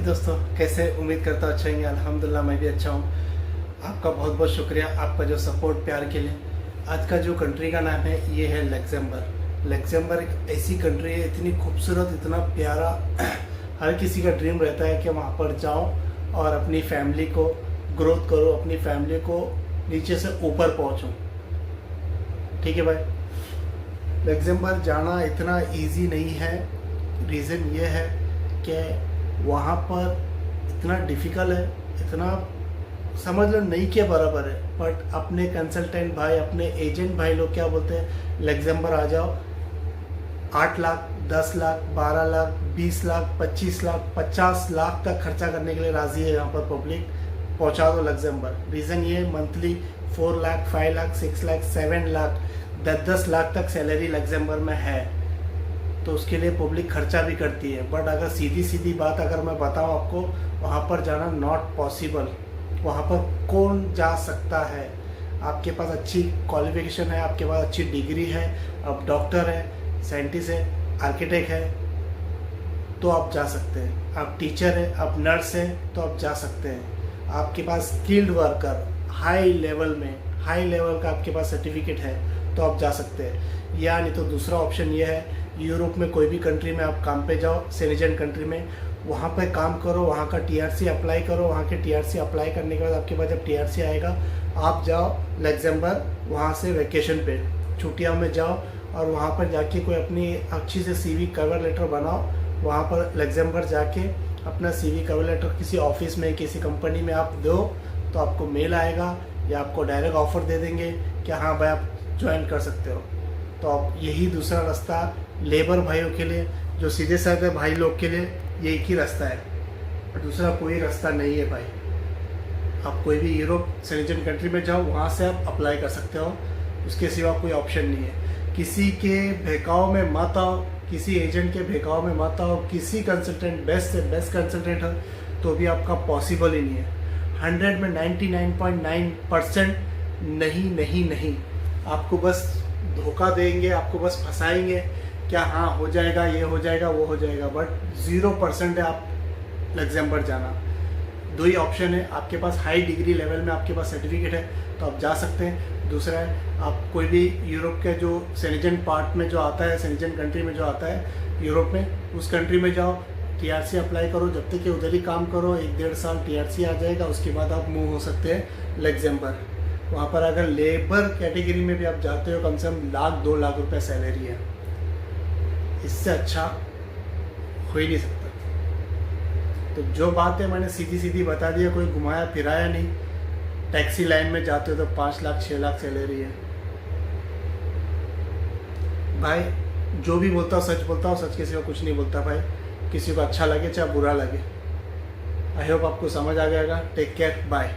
दोस्तों, कैसे? उम्मीद करता हूँ अच्छा ही। अल्हम्दुलिल्लाह मैं भी अच्छा हूँ। आपका बहुत बहुत शुक्रिया, आपका जो सपोर्ट प्यार के लिए। आज का जो कंट्री का नाम है ये है लग्जमबर्ग। लग्जमबर्ग एक ऐसी कंट्री है, इतनी खूबसूरत, इतना प्यारा। हर किसी का ड्रीम रहता है कि वहाँ पर जाओ और अपनी फैमिली को ग्रोथ करो, अपनी फैमिली को नीचे से ऊपर पहुँचो। ठीक है भाई, लग्जमबर्ग जाना इतना इजी नहीं है। रीज़न ये है कि वहाँ पर इतना डिफ़िकल्ट है, इतना समझ लो नहीं के बराबर है। बट अपने कंसल्टेंट भाई, अपने एजेंट भाई लोग क्या बोलते हैं, लग्जमबर्ग आ जाओ, 8 लाख, 10 लाख, 12 लाख, 20 लाख, 25 लाख, 50 लाख तक खर्चा करने के लिए राज़ी है यहाँ पर पब्लिक। पहुँचा दो लग्जमबर्ग। रीज़न ये, मंथली 4 लाख, 5 लाख, 6 लाख, 7 लाख, 10 लाख तक सैलरी लग्जमबर्ग में है, तो उसके लिए पब्लिक खर्चा भी करती है। बट अगर सीधी सीधी बात अगर मैं बताऊं आपको, वहाँ पर जाना नॉट पॉसिबल। वहाँ पर कौन जा सकता है? आपके पास अच्छी क्वालिफिकेशन है, आपके पास अच्छी डिग्री है, आप डॉक्टर है, साइंटिस्ट है, आर्किटेक्ट है, तो आप जा सकते हैं। आप टीचर है, आप नर्स है, तो आप जा सकते हैं। आपके पास स्किल्ड वर्कर हाई लेवल का आपके पास सर्टिफिकेट है, तो आप जा सकते हैं। या नहीं तो दूसरा ऑप्शन ये है, यूरोप में कोई भी कंट्री में आप काम पे जाओ, सेनेजन कंट्री में, वहाँ पे काम करो, वहाँ का टीआरसी अप्लाई करो। वहाँ के टीआरसी अप्लाई करने के बाद आपके पास जब टीआरसी आएगा, आप जाओ लग्जमबर्ग, वहाँ से वेकेशन पे छुट्टियों में जाओ और वहाँ पर जाके कोई अपनी अच्छी से सीवी कवर लेटर बनाओ। वहाँ पर लग्जमबर्ग जाके अपना सीवी कवर लेटर किसी ऑफिस में, किसी कंपनी में आप दो, तो आपको मेल आएगा या आपको डायरेक्ट ऑफर दे देंगे कि हाँ भाई आप ज्वाइन कर सकते हो। तो आप यही दूसरा रास्ता लेबर भाइयों के लिए, जो सीधे साधे भाई लोग के लिए, ये एक ही रास्ता है, दूसरा कोई रास्ता नहीं है भाई। आप कोई भी यूरोप सेनेजन कंट्री में जाओ, वहाँ से आप अप्लाई कर सकते हो, उसके सिवा कोई ऑप्शन नहीं है। किसी के बहकाव में मत आओ, किसी एजेंट के बहकाव में मत आओ। किसी कंसल्टेंट बेस्ट से बेस्ट कंसल्टेंट है तो भी आपका पॉसिबल ही नहीं है। 100 में 99.9% नहीं। आपको बस धोखा देंगे, आपको बस फंसाएंगे, क्या हाँ हो जाएगा, ये हो जाएगा, वो हो जाएगा। बट 0% है आप लग्जमबर्ग जाना। दो ही ऑप्शन है, आपके पास हाई डिग्री लेवल में आपके पास सर्टिफिकेट है तो आप जा सकते हैं। दूसरा है, आप कोई भी यूरोप के जो सेनेजन पार्ट में जो आता है, सेनेजन कंट्री में जो आता है यूरोप में, उस कंट्री में जाओ, टीआरसी अप्लाई करो, जब तक कि उधर ही काम करो, 1-1.5 साल टीआरसी आ जाएगा, उसके बाद आप मूव हो सकते हैं लग्जमबर्ग। वहाँ पर अगर लेबर कैटेगरी में भी आप जाते हो, कम से कम 1-2 लाख रुपए सैलरी है। इससे अच्छा हो ही नहीं सकता। तो जो बात है मैंने सीधी सीधी बता दिया, कोई घुमाया फिराया नहीं। टैक्सी लाइन में जाते हो तो 5 लाख 6 लाख सैलरी है भाई। जो भी बोलता हूँ सच बोलता हूँ, सच किसी को कुछ नहीं बोलता भाई। किसी को अच्छा लगे चाहे बुरा लगे। आई होप आपको समझ आ जाएगा। Take care, bye.